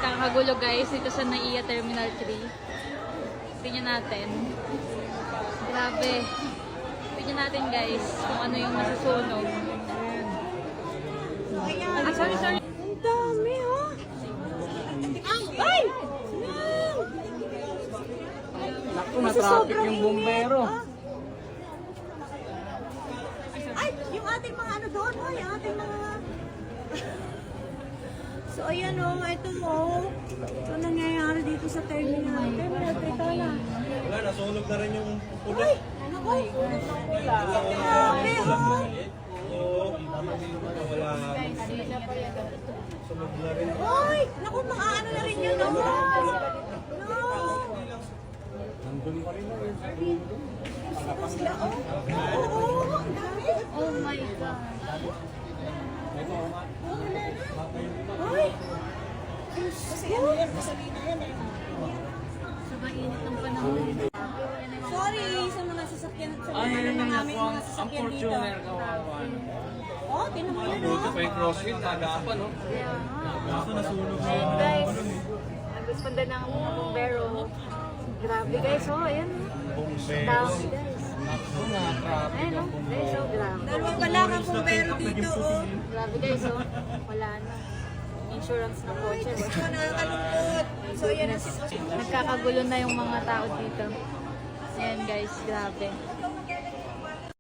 Nagkakagulo guys dito sa NAIA Terminal 3. Tingnan natin. Grabe. Tingnan natin guys kung ano yung masusunog. Sorry. Ang dami, oh. Ay! Naku, na-traffic yung bumbero. Ay, yung ating mga ano doon, oh, yung ating mga... So, ayan, oh, ito, oh. Ito nangyayari dito sa terminal. Terminal, ito na. Wala, nasunog na rin yung pulo. Ay, naku. Grabe, oh. Oo, wala. Sunog na rin. Ay, naku, mga ano na rin yun, oh. No. Nandun pa rin. Ito sila, oh. Oo, ang dami. Oh my God. Ay! Kasi ano yan, gasolina yan eh. Sa mainit ng panahon. Sorry sa mga sasakyan sa Ay, mga yun namin yung mga ang sasakyan dito. Fortuner kawawa. Oh, tinan mo yun, Buti oh. pa yung crossfit, nagapan, no? Kaso nasunog na. Ayun guys. Nagresponda ng mga bumbero. Grabe guys, oh, ayan. Dami guys. Naku, na-traffic Ayun, yung oh. bumbero. Guys, oh, grabe. Dalawang wala kang pumbero dito, oh. Grabe guys, oh. Wala na. Insurance na kotse. Ito, nakakalungkot. So, yan ang sitwasyon. Nagkakagulo na yung mga tao dito. Ayan guys, grabe.